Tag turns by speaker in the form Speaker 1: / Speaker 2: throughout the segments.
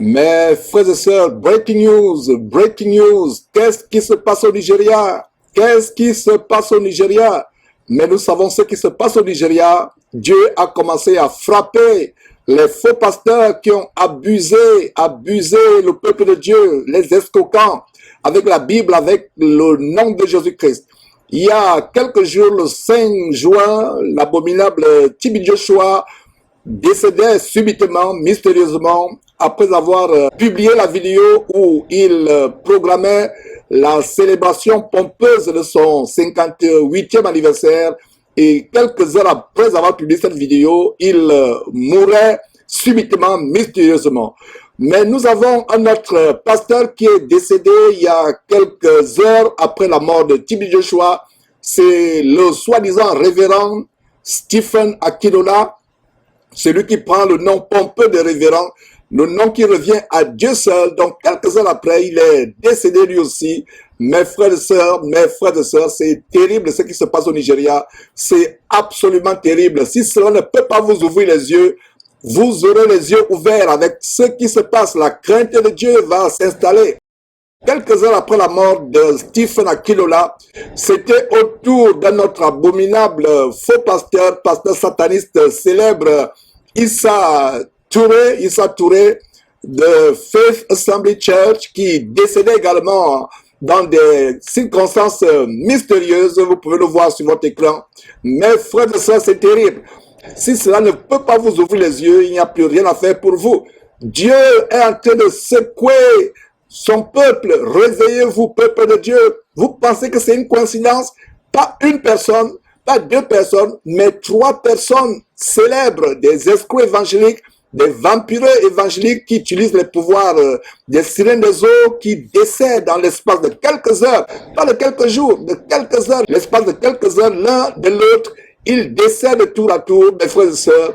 Speaker 1: Mes frères et sœurs, breaking news, qu'est-ce qui se passe au Nigeria? Qu'est-ce qui se passe au Nigeria? Mais nous savons ce qui se passe au Nigeria. Dieu a commencé à frapper les faux pasteurs qui ont abusé le peuple de Dieu, les escroquants, avec la Bible, avec le nom de Jésus-Christ. Il y a quelques jours, le 5 juin, l'abominable TB Joshua décédait subitement, mystérieusement, après avoir publié la vidéo où il programmait la célébration pompeuse de son 58e anniversaire. Et quelques heures après avoir publié cette vidéo, il mourait subitement, mystérieusement. Mais nous avons un autre pasteur qui est décédé il y a quelques heures après la mort de TB Joshua. C'est le soi-disant révérend Stephen Akinola. C'est lui qui prend le nom pompeux de révérend, le nom qui revient à Dieu seul. Donc, quelques heures après, il est décédé lui aussi. Mes frères et sœurs, c'est terrible ce qui se passe au Nigeria. C'est absolument terrible. Si cela ne peut pas vous ouvrir les yeux, vous aurez les yeux ouverts avec ce qui se passe. La crainte de Dieu va s'installer. Quelques heures après la mort de Stephen Akinola, c'était au tour d'un autre abominable faux pasteur sataniste célèbre, Issa Touré de Faith Assembly Church, qui décédait également dans des circonstances mystérieuses. Vous pouvez le voir sur votre écran. Mes frères et sœurs, c'est terrible. Si cela ne peut pas vous ouvrir les yeux, il n'y a plus rien à faire pour vous. Dieu est en train de secouer son peuple. Réveillez-vous, peuple de Dieu. Vous pensez que c'est une coïncidence? Pas une personne, pas deux personnes, mais 3 personnes célèbres, des escrocs évangéliques, des vampireux évangéliques qui utilisent les pouvoirs des sirènes des eaux, qui décèdent dans l'espace de quelques heures, pas de quelques jours, de quelques heures, l'espace de quelques heures, l'un de l'autre, ils décèdent tour à tour, mes frères et sœurs.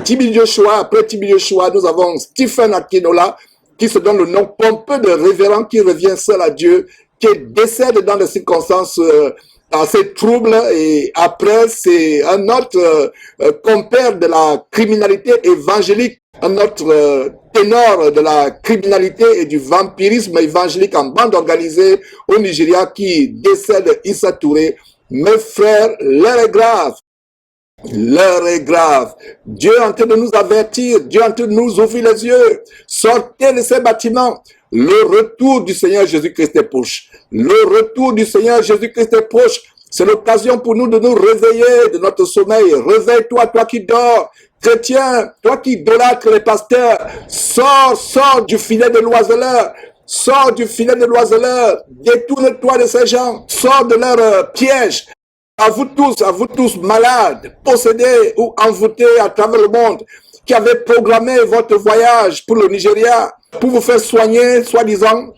Speaker 1: TB Joshua, après TB Joshua, nous avons Stephen Akinola, qui se donne le nom pompeux de révérend, qui revient seul à Dieu, qui décède dans des circonstances assez troubles. Et après, c'est un autre compère de la criminalité évangélique, un autre ténor de la criminalité et du vampirisme évangélique en bande organisée au Nigeria, qui décède, Issa Touré. Mes frères, l'heure est grave. L'heure est grave. Dieu est en train de nous avertir. Dieu est en train de nous ouvrir les yeux. Sortez de ces bâtiments. Le retour du Seigneur Jésus-Christ est proche. Le retour du Seigneur Jésus-Christ est proche. C'est l'occasion pour nous de nous réveiller de notre sommeil. Réveille-toi, toi qui dors. Chrétien, toi qui idolâtres les pasteurs. Sors du filet de l'oiseleur. Sors du filet de l'oiseleur. Détourne-toi de ces gens. Sors de leur piège. À vous tous malades, possédés ou envoûtés à travers le monde, qui avez programmé votre voyage pour le Nigeria, pour vous faire soigner, soi-disant,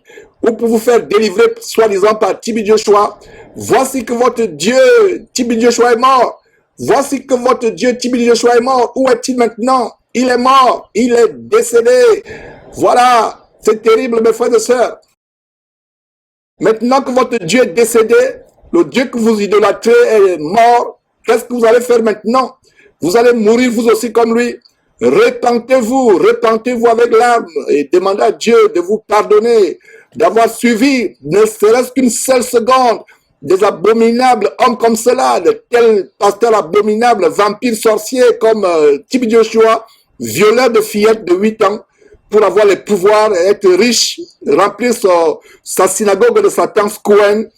Speaker 1: ou pour vous faire délivrer, soi-disant, par TB Joshua. Voici que votre Dieu, TB Joshua, est mort. Voici que votre Dieu, TB Joshua, est mort. Où est-il maintenant? Il est mort. Il est décédé. Voilà. C'est terrible, mes frères et sœurs. Maintenant que votre Dieu est décédé, le Dieu que vous idolâtrez est mort. Qu'est-ce que vous allez faire maintenant? Vous allez mourir vous aussi comme lui. Repentez-vous avec larmes et demandez à Dieu de vous pardonner, d'avoir suivi, ne serait-ce qu'une seule seconde, des abominables hommes comme cela, de tels pasteurs abominables, vampires sorciers comme TB Joshua, violeurs de fillettes de 8 ans, pour avoir les pouvoirs et être riche, remplir sa synagogue de Satan, Squen.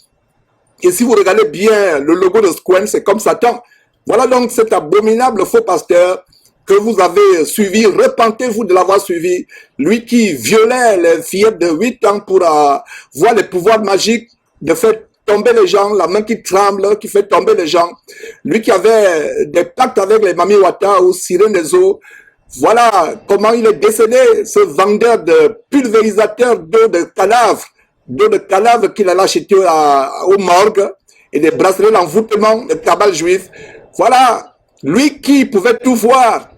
Speaker 1: Et si vous regardez bien le logo de Squen, c'est comme Satan. Voilà donc cet abominable faux pasteur que vous avez suivi. Repentez-vous de l'avoir suivi. Lui qui violait les fillettes de 8 ans pour voir les pouvoirs magiques de faire tomber les gens, la main qui tremble, qui fait tomber les gens. Lui qui avait des pactes avec les Mami Wata ou Sirène des eaux. Voilà comment il est décédé, ce vendeur de pulvérisateur d'eau de cadavres qu'il a acheté au morgue et des bracelets d'envoûtement, de cabale juif. Voilà, lui qui pouvait tout voir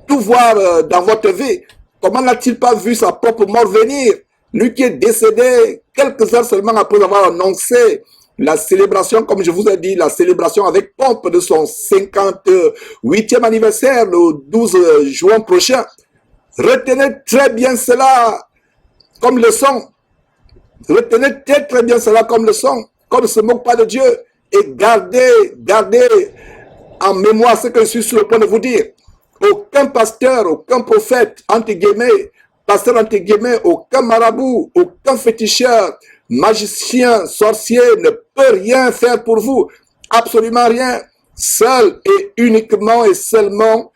Speaker 1: dans votre vie. Comment n'a-t-il pas vu sa propre mort venir? Lui qui est décédé quelques heures seulement après avoir annoncé la célébration, comme je vous ai dit, la célébration avec pompe de son 58e anniversaire le 12 juin prochain. Retenez très bien cela. comme leçon. Retenez très très bien cela comme leçon, qu'on ne se moque pas de Dieu, et gardez en mémoire ce que je suis sur le point de vous dire. Aucun pasteur, aucun prophète, entre guillemets, pasteur entre guillemets, aucun marabout, aucun féticheur, magicien, sorcier ne peut rien faire pour vous. Absolument rien. Seul et uniquement et seulement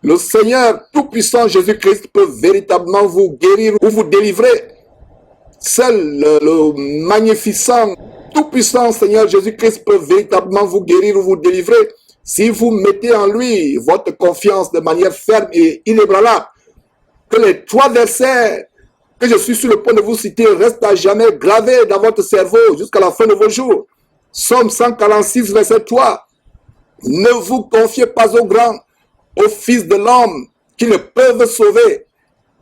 Speaker 1: le Seigneur Tout-Puissant Jésus-Christ peut véritablement vous guérir ou vous délivrer. Seul le magnificent, tout-puissant Seigneur Jésus-Christ peut véritablement vous guérir ou vous délivrer si vous mettez en lui votre confiance de manière ferme et inébranlable. Que les 3 versets que je suis sur le point de vous citer restent à jamais gravés dans votre cerveau jusqu'à la fin de vos jours. Psaume 146, verset 3. Ne vous confiez pas aux grands, aux fils de l'homme qui ne peuvent sauver.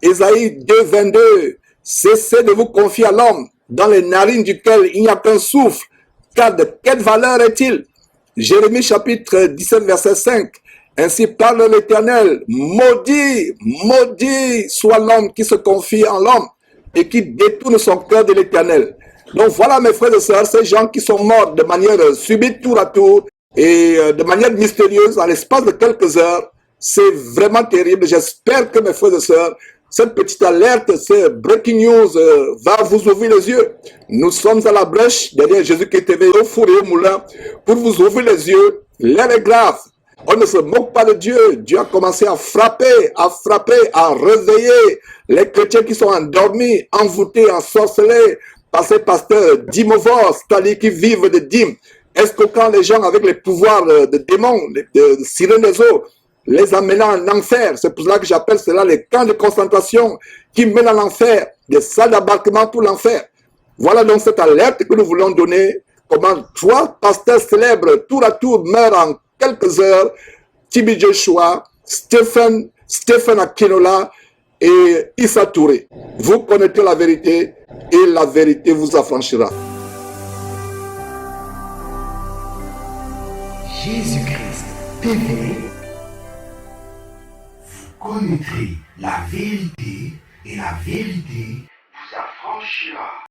Speaker 1: Ésaïe 2, 22. Cessez de vous confier à l'homme, dans les narines duquel il n'y a qu'un souffle, car de quelle valeur est-il? Jérémie chapitre 17, verset 5. Ainsi parle l'Éternel, maudit soit l'homme qui se confie en l'homme et qui détourne son cœur de l'Éternel. Donc voilà mes frères et sœurs, ces gens qui sont morts de manière subite, tour à tour, et de manière mystérieuse, en l'espace de quelques heures, c'est vraiment terrible. J'espère que mes frères et sœurs, cette petite alerte, ce breaking news va vous ouvrir les yeux. Nous sommes à la brèche, derrière Jésus qui est éveillé au four et au moulin, pour vous ouvrir les yeux. L'heure est grave. On ne se moque pas de Dieu. Dieu a commencé à frapper, à réveiller les chrétiens qui sont endormis, envoûtés, ensorcelés par ces pasteurs dîmovores, c'est-à-dire qui vivent de dîmes, escroquant les gens avec les pouvoirs de démons, de sirènes des eaux, les amenant en enfer. C'est pour cela que j'appelle cela les camps de concentration qui mènent en enfer, des salles d'embarquement pour l'enfer. Voilà donc cette alerte que nous voulons donner. Comment 3 pasteurs célèbres, tour à tour, meurent en quelques heures. Tibi Joshua, Stephen Akinola et Issa Touré. Vous connaîtrez la vérité et la vérité vous affranchira.
Speaker 2: Jésus-Christ TV. Connaîtrez la vérité et la vérité vous affranchira.